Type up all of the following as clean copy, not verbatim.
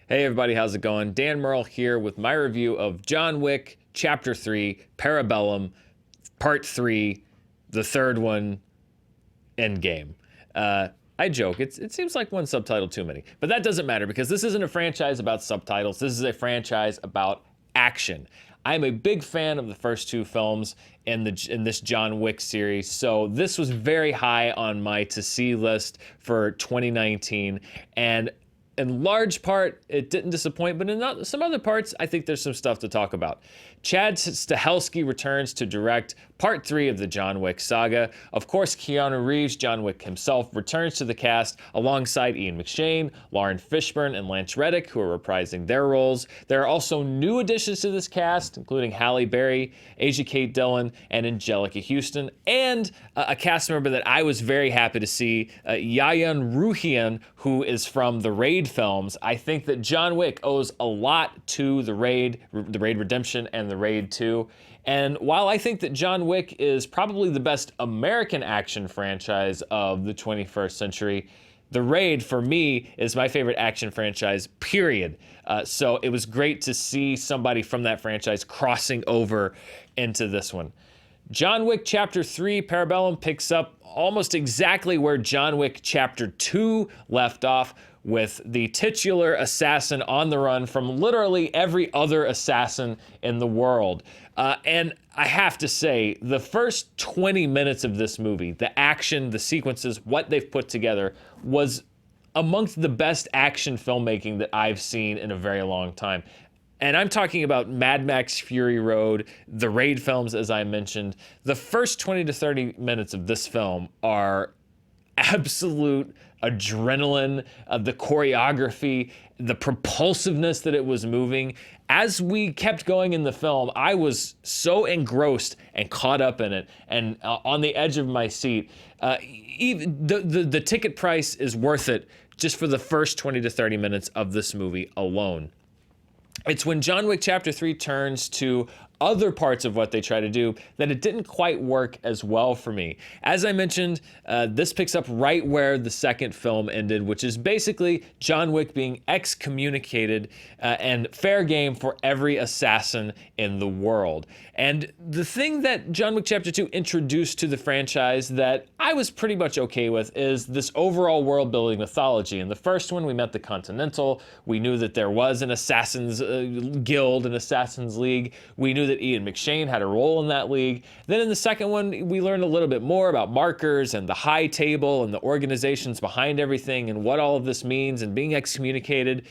Hey everybody, how's it going? Dan Murrell here with my review of John Wick Chapter 3, Parabellum, Part 3, the third one, Endgame. I joke, it seems like one subtitle too many, but that doesn't matter because this isn't a franchise about subtitles. This is a franchise about action. I'm a big fan of the first two films in this John Wick series, so this was very high on my to-see list for 2019, and in large part, it didn't disappoint, but in some other parts, I think there's some stuff to talk about. Chad Stahelski returns to direct part 3 of the John Wick saga. Of course, Keanu Reeves, John Wick himself, returns to the cast alongside Ian McShane, Lauren Fishburne, and Lance Reddick, who are reprising their roles. There are also new additions to this cast, including Halle Berry, Asia Kate Dillon, and Angelica Houston, and a cast member that I was very happy to see, Yayan Ruhian, who is from the Raid films. I think that John Wick owes a lot to the Raid Redemption, and the Raid 2. And while I think that John Wick is probably the best American action franchise of the 21st century, the Raid, for me, is my favorite action franchise, period. So it was great to see somebody from that franchise crossing over into this one. John Wick Chapter 3, Parabellum, picks up almost exactly where John Wick Chapter 2 left off, with the titular assassin on the run from literally every other assassin in the world. And I have to say, the first 20 minutes of this movie, the action, the sequences, what they've put together, was amongst the best action filmmaking that I've seen in a very long time. And I'm talking about Mad Max Fury Road, the Raid films, as I mentioned. The first 20 to 30 minutes of this film are absolute adrenaline, the choreography, the propulsiveness that it was moving. As we kept going in the film, I was so engrossed and caught up in it and on the edge of my seat. Even the ticket price is worth it just for the first 20 to 30 minutes of this movie alone. It's when John Wick Chapter 3 turns to other parts of what they try to do that it didn't quite work as well for me. As I mentioned, this picks up right where the second film ended, which is basically John Wick being excommunicated and fair game for every assassin in the world. And the thing that John Wick Chapter 2 introduced to the franchise that I was pretty much okay with is this overall world-building mythology. In the first one, we met the Continental. We knew that there was an Assassin's Guild, an Assassin's League. We knew that Ian McShane had a role in that league. Then in the second one, we learned a little bit more about markers and the high table and the organizations behind everything and what all of this means and being excommunicated.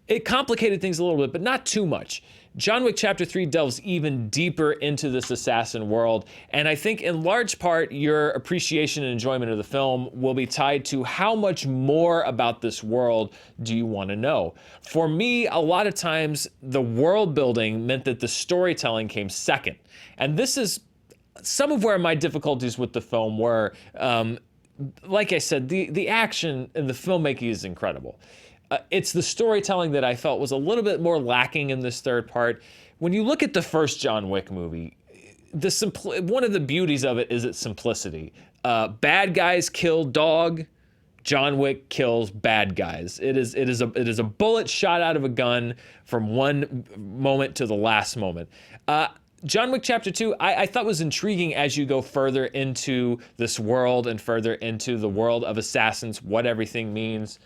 It complicated things a little bit, but not too much. John Wick Chapter 3 delves even deeper into this assassin world, and I think in large part your appreciation and enjoyment of the film will be tied to how much more about this world do you want to know. For me, a lot of times the world building meant that the storytelling came second, and this is some of where my difficulties with the film were. Like I said, the action and the filmmaking is incredible. It's the storytelling that I felt was a little bit more lacking in this third part. When you look at the first John Wick movie, one of the beauties of it is its simplicity. Bad guys kill dog. John Wick kills bad guys. It is a bullet shot out of a gun from one moment to the last moment. John Wick Chapter 2, I thought was intriguing as you go further into this world and further into the world of assassins, what everything means.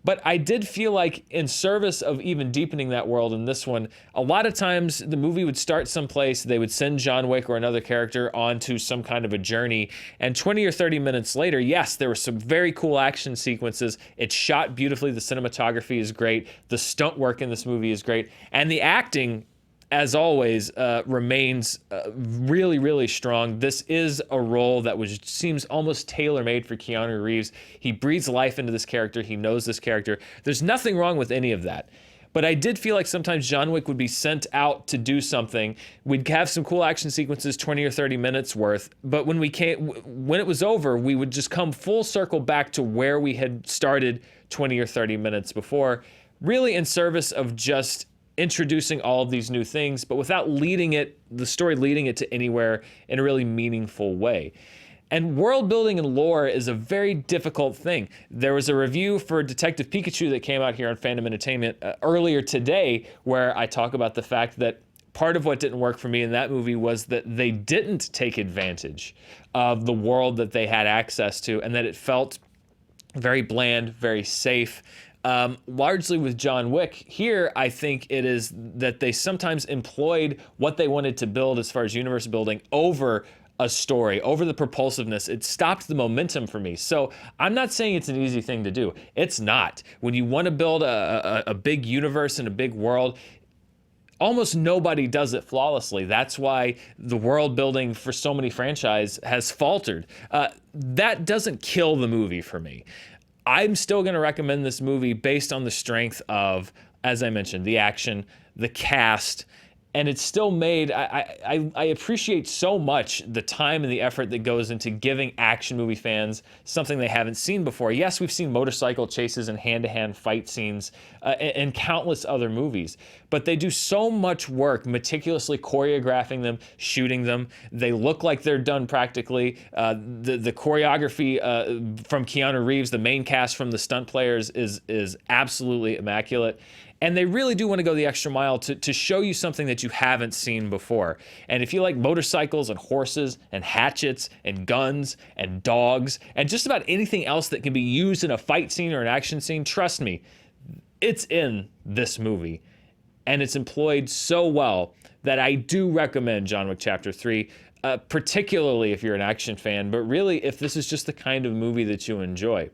But I did feel like in service of even deepening that world in this one, a lot of times the movie would start someplace, they would send John Wick or another character onto some kind of a journey, and 20 or 30 minutes later, yes, there were some very cool action sequences. It's shot beautifully, the cinematography is great, the stunt work in this movie is great, and the acting, as always, remains really, really strong. This is a role that seems almost tailor-made for Keanu Reeves. He breathes life into this character. He knows this character. There's nothing wrong with any of that. But I did feel like sometimes John Wick would be sent out to do something. We'd have some cool action sequences, 20 or 30 minutes worth. But when it was over, we would just come full circle back to where we had started 20 or 30 minutes before, really in service of just introducing all of these new things, but without the story leading it to anywhere in a really meaningful way. And world building and lore is a very difficult thing. There was a review for Detective Pikachu that came out here on Fandom Entertainment earlier today, where I talk about the fact that part of what didn't work for me in that movie was that they didn't take advantage of the world that they had access to, and that it felt very bland, very safe. Largely with John Wick, here I think it is that they sometimes employed what they wanted to build as far as universe building over a story, over the propulsiveness. It stopped the momentum for me. So I'm not saying it's an easy thing to do. It's not. When you want to build a big universe and a big world, almost nobody does it flawlessly. That's why the world building for so many franchises has faltered. That doesn't kill the movie for me. I'm still going to recommend this movie based on the strength of, as I mentioned, the action, the cast, and it's still made. I appreciate so much the time and the effort that goes into giving action movie fans something they haven't seen before. Yes, we've seen motorcycle chases and hand-to-hand fight scenes in countless other movies, but they do so much work meticulously choreographing them, shooting them. They look like they're done practically. The choreography from Keanu Reeves, the main cast from the stunt players, is absolutely immaculate. And they really do want to go the extra mile to show you something that you haven't seen before. And if you like motorcycles and horses and hatchets and guns and dogs and just about anything else that can be used in a fight scene or an action scene, trust me, it's in this movie. And it's employed so well that I do recommend John Wick Chapter 3, particularly if you're an action fan, but really if this is just the kind of movie that you enjoy.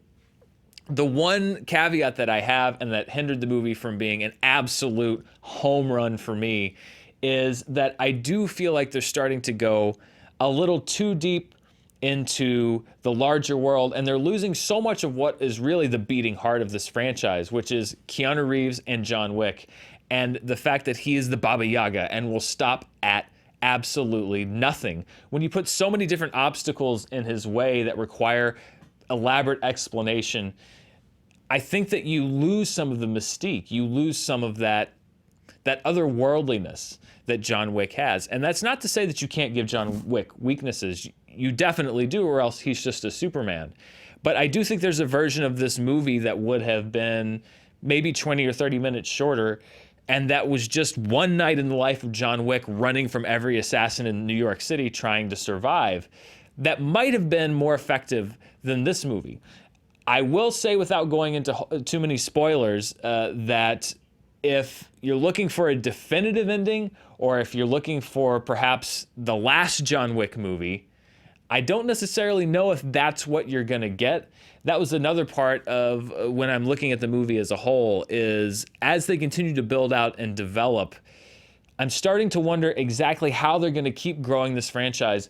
The one caveat that I have and that hindered the movie from being an absolute home run for me is that I do feel like they're starting to go a little too deep into the larger world, and they're losing so much of what is really the beating heart of this franchise, which is Keanu Reeves and John Wick, and the fact that he is the Baba Yaga and will stop at absolutely nothing. When you put so many different obstacles in his way that require elaborate explanation, I think that you lose some of the mystique. You lose some of that otherworldliness that John Wick has. And that's not to say that you can't give John Wick weaknesses. You definitely do, or else he's just a Superman. But I do think there's a version of this movie that would have been maybe 20 or 30 minutes shorter, and that was just one night in the life of John Wick running from every assassin in New York City trying to survive. That might have been more effective than this movie. I will say, without going into too many spoilers, that if you're looking for a definitive ending, or if you're looking for perhaps the last John Wick movie, I don't necessarily know if that's what you're going to get. That was another part of when I'm looking at the movie as a whole, is as they continue to build out and develop, I'm starting to wonder exactly how they're going to keep growing this franchise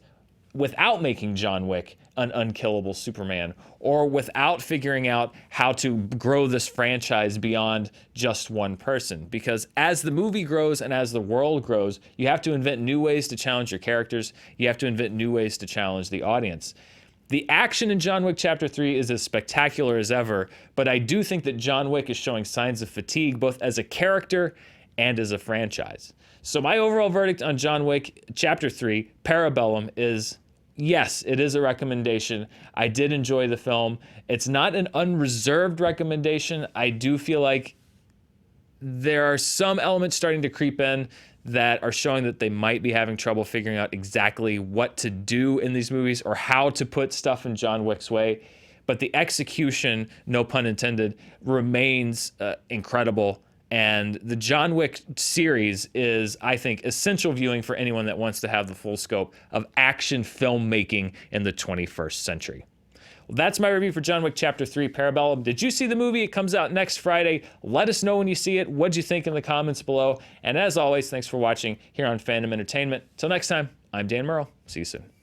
without making John Wick an unkillable Superman, or without figuring out how to grow this franchise beyond just one person. Because as the movie grows and as the world grows, you have to invent new ways to challenge your characters. You have to invent new ways to challenge the audience. The action in John Wick Chapter 3 is as spectacular as ever, but I do think that John Wick is showing signs of fatigue, both as a character and as a franchise. So my overall verdict on John Wick Chapter 3, Parabellum, is yes, it is a recommendation. I did enjoy the film. It's not an unreserved recommendation. I do feel like there are some elements starting to creep in that are showing that they might be having trouble figuring out exactly what to do in these movies or how to put stuff in John Wick's way. But the execution, no pun intended, remains incredible. And the John Wick series is, I think, essential viewing for anyone that wants to have the full scope of action filmmaking in the 21st century. Well, that's my review for John Wick Chapter 3, Parabellum. Did you see the movie? It comes out next Friday. Let us know when you see it. What'd you think in the comments below? And as always, thanks for watching here on Fandom Entertainment. Till next time, I'm Dan Murrell. See you soon.